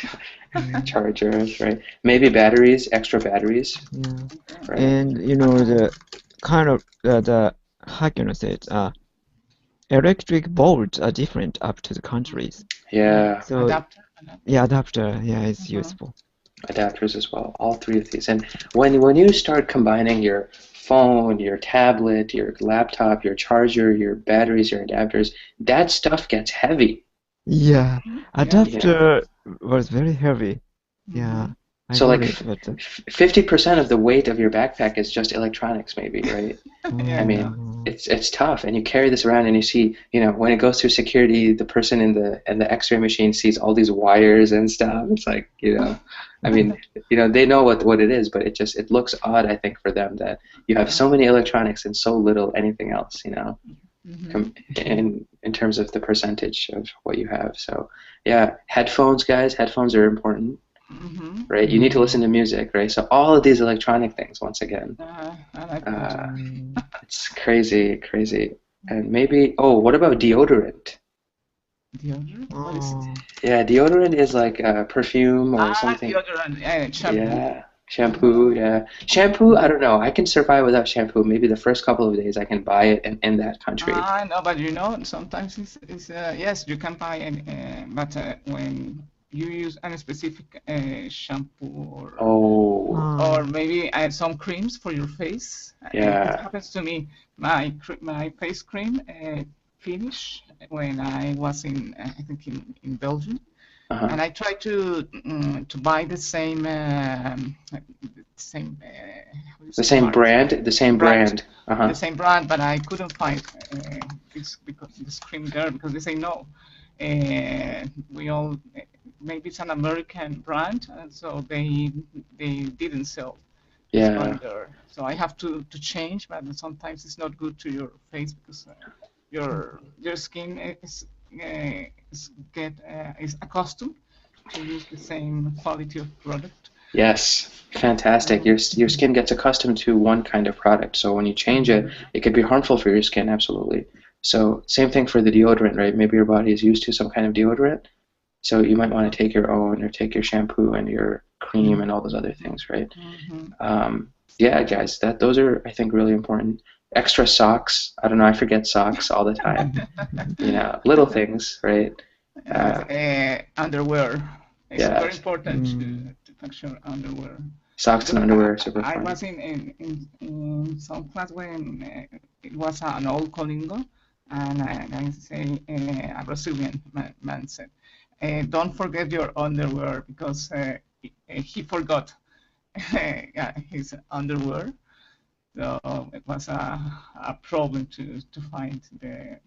A: Chargers, right? Maybe batteries, extra batteries.
E: Yeah.
A: Right.
E: And you know the kind of the how can I say it? Electric bolts are different up to the countries.
A: Yeah.
E: So
B: Adapter.
E: yeah, adapter, yeah, is useful.
A: Adapters as well. All three of these. And when you start combining your phone, your tablet, your laptop, your charger, your batteries, your adapters, that stuff gets heavy.
E: Yeah, adapter was very heavy. Yeah, I
A: So
E: got
A: like
E: it, but
A: 50% of the weight of your backpack is just electronics, maybe, right? I mean, it's tough, and you carry this around, and you see, you know, when it goes through security, the person in the X-ray machine sees all these wires and stuff. It's like, you know, I mean, you know, they know what it is, but it looks odd, I think, for them that you have so many electronics and so little anything else, you know, in terms of the percentage of what you have. So yeah, headphones, guys, headphones are important. Right, you need to listen to music, right? So all of these electronic things, once again,
B: I like that.
A: it's crazy, and maybe what about deodorant?
B: Deodorant? What is it?
A: Yeah, deodorant is like perfume or something.
B: Deodorant, shampoo.
A: Yeah, shampoo. Yeah, shampoo. I don't know. I can survive without shampoo. Maybe the first couple of days I can buy it in that country.
B: I know, but you know, sometimes it's yes, you can buy it, but when you use a specific shampoo or maybe some creams for your face.
A: Yeah.
B: It happens to me. My face cream finished when I was I think in Belgium, and I tried to buy the same
A: the same brand, the same brand.
B: The same brand, but I couldn't find this cream there because they say no. We all maybe it's an American brand, and so they didn't sell this brand there. So I have to change, but sometimes it's not good to your face because your skin is accustomed to use the same quality of product.
A: Yes, fantastic. Your skin gets accustomed to one kind of product, so when you change it, it could be harmful for your skin, absolutely. So same thing for the deodorant, right? Maybe your body is used to some kind of deodorant, so you might want to take your own or take your shampoo and your cream and all those other things, right? Yeah, guys, those are, I think, really important. Extra socks. I don't know, I forget socks all the time. You know, little things, right?
B: Underwear. It's very important to function underwear.
A: Socks and underwear are super
B: I
A: fun.
B: was in some class when it was an old Colingo, and I say a Brazilian man said, "Don't forget your underwear," because he forgot his underwear. So it was a problem to find the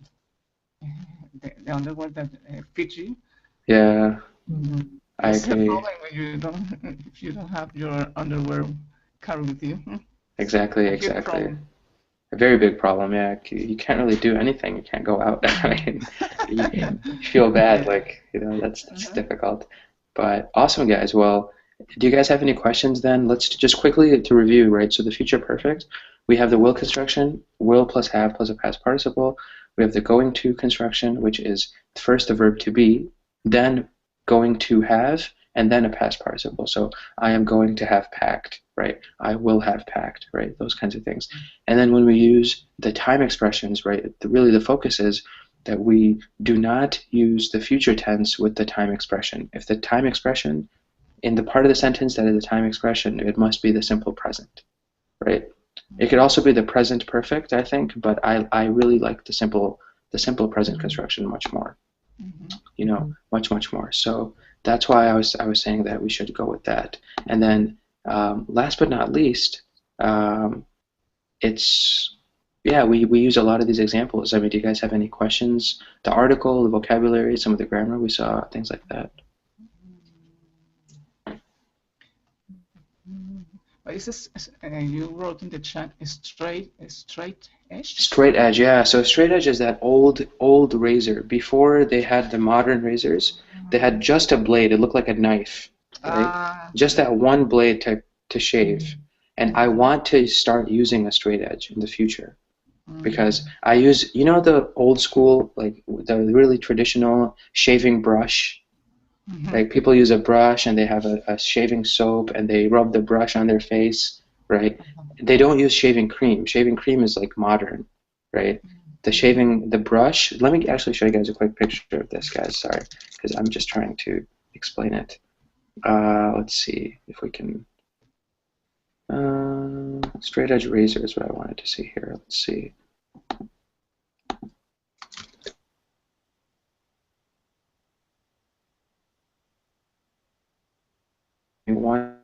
B: underwear that fits you.
A: Yeah, I
B: It's a
A: agree.
B: problem when if you don't have your underwear carried with you.
A: Exactly. A very big problem, yeah. You can't really do anything. You can't go out. I mean, you feel bad, like, you know, that's difficult. But awesome, guys. Well, do you guys have any questions then? Let's just quickly to review, right? So the future perfect, we have the will construction, will plus have plus a past participle. We have the going to construction, which is first the verb to be, then going to have, and then a past participle. So I am going to have packed, right? I will have packed, right? Those kinds of things. And then when we use the time expressions, right, really the focus is that we do not use the future tense with the time expression. If the time expression, in the part of the sentence that is the time expression, it must be the simple present, right? It could also be the present perfect, I think, but I really like the simple present construction much more. You know, much more. So that's why I was saying that we should go with that. And then last but not least, it's yeah, we use a lot of these examples. I mean, do you guys have any questions? The article, the vocabulary, some of the grammar we saw, things like that.
B: Is this, you wrote in the chat, straight edge?
A: Straight edge, yeah. So straight edge is that old razor. Before they had the modern razors, they had just a blade. It looked like a knife, right? Just that one blade to shave. And I want to start using a straight edge in the future. Because I use, you know, the old school, like the really traditional shaving brush. Like people use a brush and they have a shaving soap and they rub the brush on their face, right? They don't use shaving cream. Shaving cream is like modern, right? The brush, let me actually show you guys a quick picture of this, guys, sorry, because I'm just trying to explain it. Let's see if we can, straight edge razor is what I wanted to see here. Let's see. One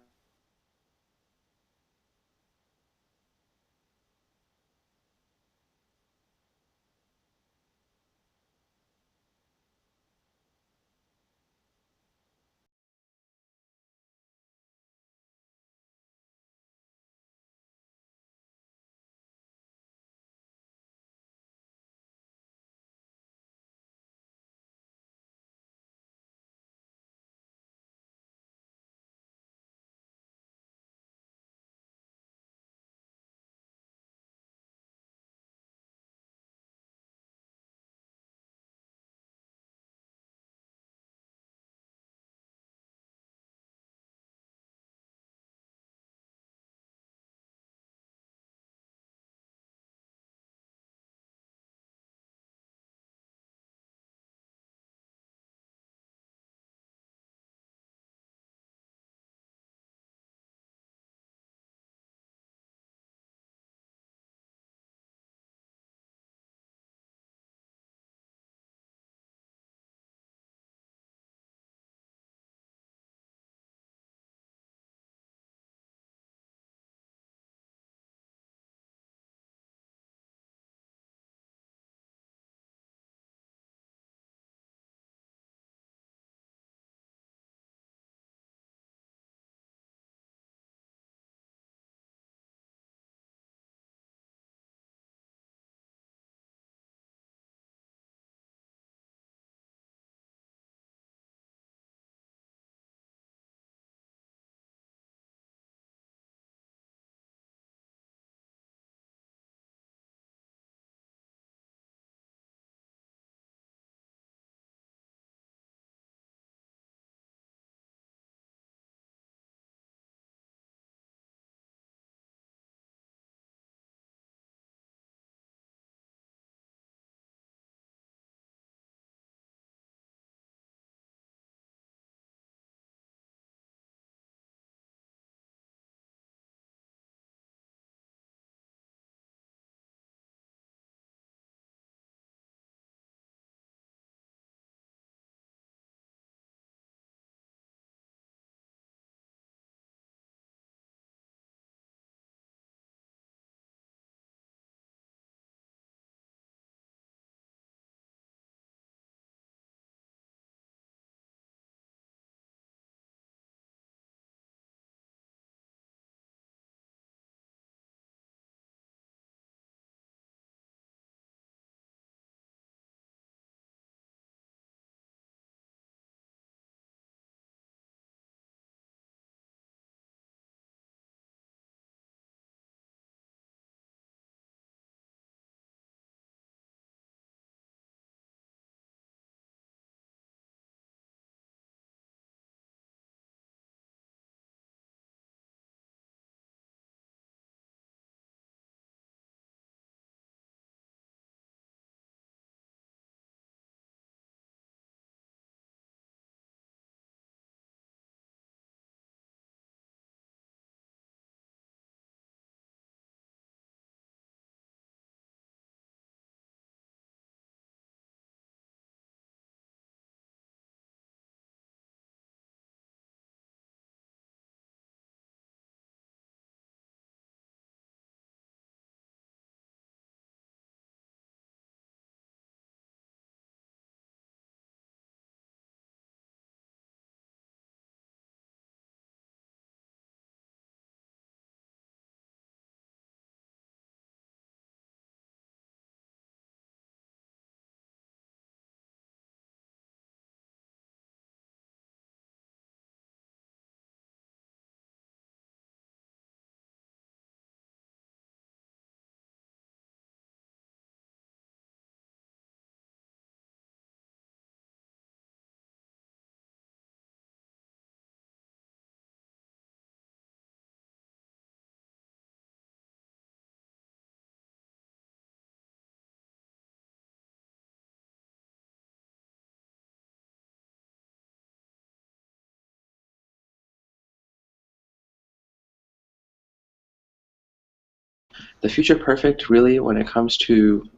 A: the future perfect really, when it comes to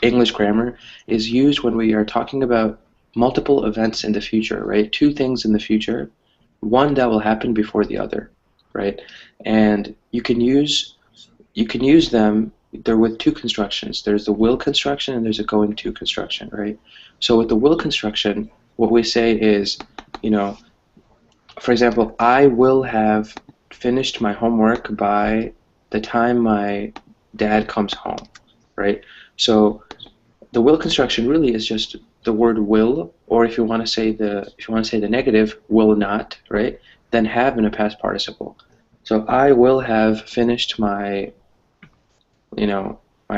A: English grammar, is used when we are talking about multiple events in the future, right? Two things in the future, one that will happen before the other, right? And you can use them. They're with two constructions. There's the will construction and there's a going to construction, right? So with the will construction, what we say is, you know, for example, I will have finished my homework by the time my dad comes home, right? So the will construction really is just the word will, or if you want to say the negative, will not, right? Then have in a past participle. So I will have finished my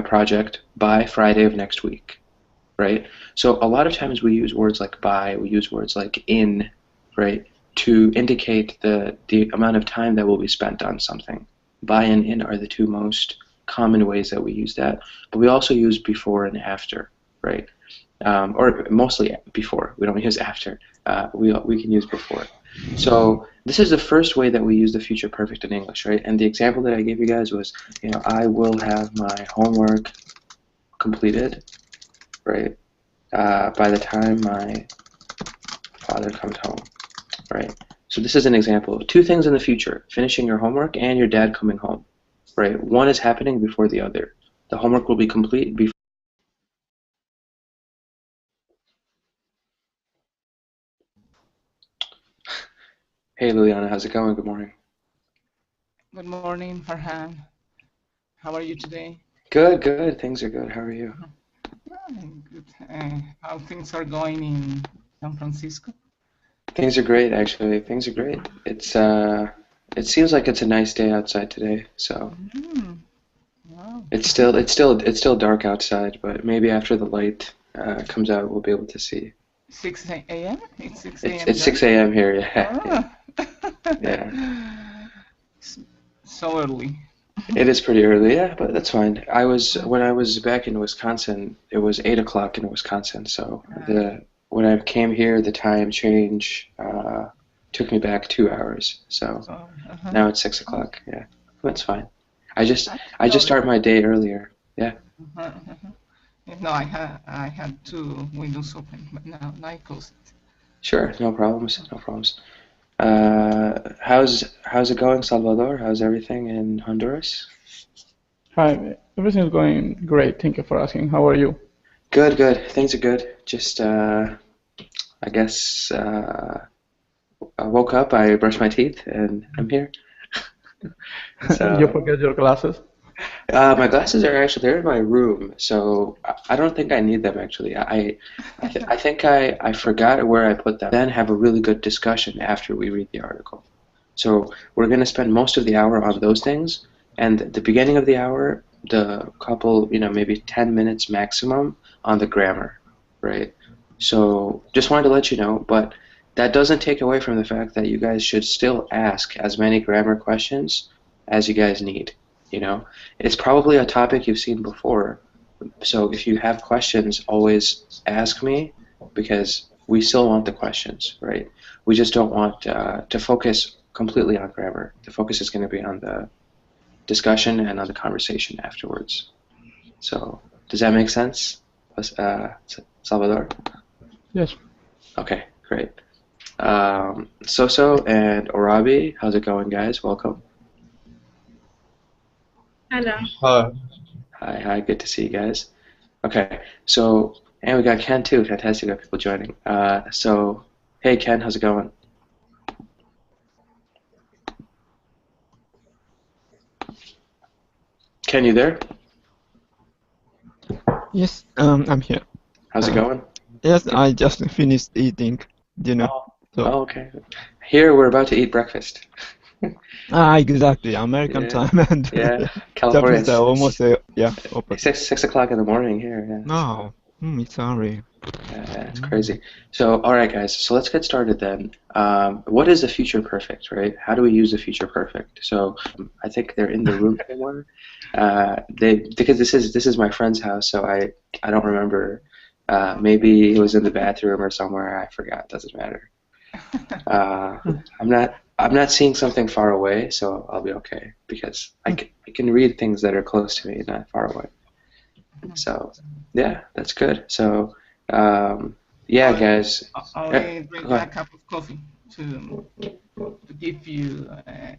A: project by Friday of next week, right? So a lot of times we use words like by, we use words like in, right, to indicate the amount of time that will be spent on something. By and in are the two most common ways that we use that, but we also use before and after, right? Or mostly before. We don't use after. We can use before. So this is the first way that we use the future perfect in English, right? And the example that I gave you guys was, I will have my homework completed, right, by the time my father comes home, right? So this is an example of two things in the future: finishing your homework and your dad coming home, right? One is happening before the other. The homework will be complete before. Hey, Liliana, how's it going? Good morning.
B: Good morning, Farhan. How are you today?
A: Good, good. Things are good. How are you?
B: Good. How things are going in San Francisco?
A: Things are great, actually. Things are great. It seems like it's a nice day outside today, so
B: Wow.
A: it's still dark outside, but maybe after the light comes out, we'll be able to see.
B: 6 a.m.? It's 6
A: It's
B: a.m.
A: it's 6 a.m. here, yeah. Yeah.
B: So early.
A: It is pretty early, yeah, but that's fine. When I was back in Wisconsin, it was 8 o'clock in Wisconsin, so when I came here, the time change took me back 2 hours, so now it's 6 o'clock, yeah. That's fine. I just start my day earlier, yeah.
B: No, I had two windows open, but now I closed it.
A: Sure, no problems, no problems. How's it going, Salvador? How's everything in Honduras?
C: Hi, everything's going great. Thank you for asking. How are you?
A: Good, good. Things are good. Just I guess I woke up, I brushed my teeth, and I'm here.
C: You
A: So
C: forget your glasses?
A: my glasses are actually they're in my room, so I don't think I need them actually. I think I forgot where I put them. Then have a really good discussion after we read the article. So we're going to spend most of the hour on those things, and at the beginning of the hour, the couple, maybe 10 minutes maximum on the grammar, right? So just wanted to let you know, but that doesn't take away from the fact that you guys should still ask as many grammar questions as you guys need. It's probably a topic you've seen before, so if you have questions, always ask me because we still want the questions, right? We just don't want to focus completely on grammar. The focus is going to be on the discussion and on the conversation afterwards. So does that make sense, Salvador?
C: Yes.
A: Okay, great. Soso and Orabi, how's it going, guys? Welcome.
D: Hello.
A: Hi, hi, good to see you guys. Okay, so, and we got Ken too. Fantastic, we got people joining. So, hey Ken, how's it going? Ken, you there?
E: Yes, I'm here.
A: How's it going?
E: Yes, I just finished eating dinner. So,
A: Oh, okay. Here we're about to eat breakfast.
E: exactly, American
A: Yeah,
E: time and
A: yeah. California,
E: Japanese are almost opposite.
A: six o'clock in the morning here. Yeah,
E: No, it's early.
A: yeah, it's crazy. So, all right, guys. So let's get started then. What is the future perfect, right? How do we use the future perfect? So I think they're in the room anymore. Because this is my friend's house, so I don't remember. Maybe he was in the bathroom or somewhere. I forgot. Doesn't matter. I'm not. I'm not seeing something far away, so I'll be okay because I can read things that are close to me, not far away. So yeah, that's good. So yeah, guys.
B: Only
A: Go
B: drink a
A: ahead.
B: cup of coffee to give you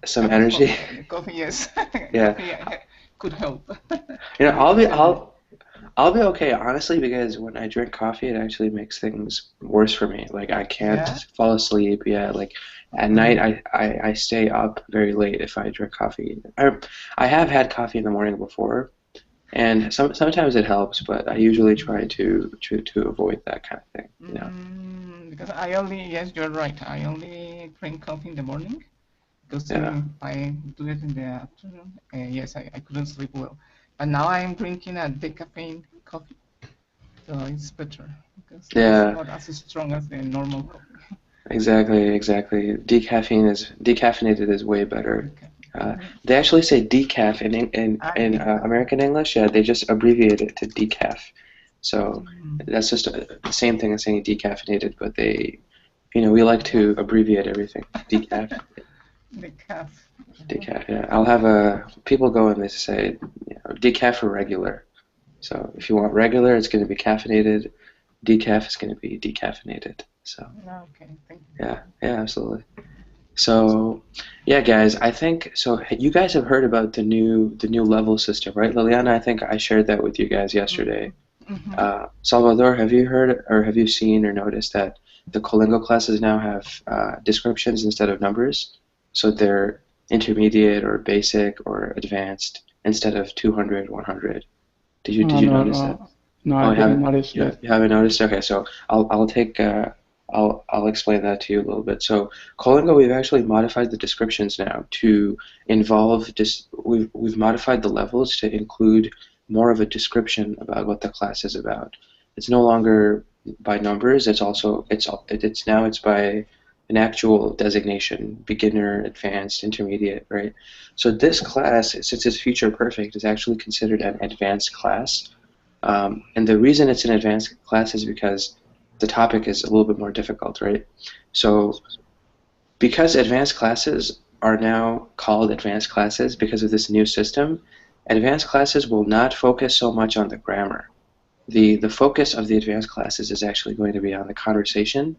A: Some
B: cup of
A: energy.
B: coffee. Coffee, yes.
A: Yeah.
B: Coffee could help.
A: You know, I'll be
B: Energy.
A: I'll be okay, honestly, because when I drink coffee, it actually makes things worse for me. Like I can't
B: Yeah.
A: fall asleep. Yeah, like at night I stay up very late if I drink coffee. I have had coffee in the morning before, and sometimes it helps, but I usually try to avoid that kind of thing. You know.
B: Because I only, yes, you're right. I only drink coffee in the morning because
A: Yeah.
B: I do it in the afternoon. Yes, I couldn't sleep well. But now I'm drinking a decaffeine coffee, so it's better because it's
A: Yeah.
B: not as strong as the normal coffee.
A: Exactly. Decaffeinated is way better. They actually say decaf in
B: Decaf.
A: American English. Yeah, they just abbreviate it to decaf. So
B: Mm,
A: that's just the same thing as saying decaffeinated, but we like to abbreviate everything. Decaf,
B: decaf.
A: decaf. Yeah, I'll have people go and they say, decaf or regular. So if you want regular, it's going to be caffeinated. Decaf is going to be decaffeinated. So
B: Okay, thank you.
A: yeah, absolutely. So, yeah, guys, I think so. You guys have heard about the new level system, right? Liliana, I think I shared that with you guys yesterday.
B: Mm-hmm.
A: Salvador, have you heard or have you seen or noticed that the Colingo classes now have descriptions instead of numbers? So they're intermediate or basic or advanced instead of 200, 100. Did you
C: No,
A: notice that?
C: no, no,
A: Oh,
C: I
A: you
C: didn't
A: haven't
C: notice yet.
A: you haven't noticed? Okay, so I'll explain that to you a little bit. So Colingo, we've actually modified the descriptions now to involve we've modified the levels to include more of a description about what the class is about. It's no longer by numbers. It's by an actual designation: beginner, advanced, intermediate, right? So this class, since it's future perfect, is actually considered an advanced class. And the reason it's an advanced class is because the topic is a little bit more difficult, right? So because advanced classes are now called advanced classes because of this new system, advanced classes will not focus so much on the grammar. The focus of the advanced classes is actually going to be on the conversation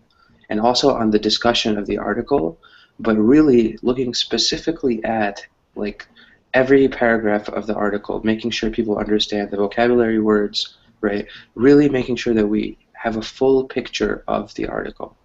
A: and also on the discussion of the article, but really looking specifically at like every paragraph of the article, making sure people understand the vocabulary words, right? Really making sure that we have a full picture of the article.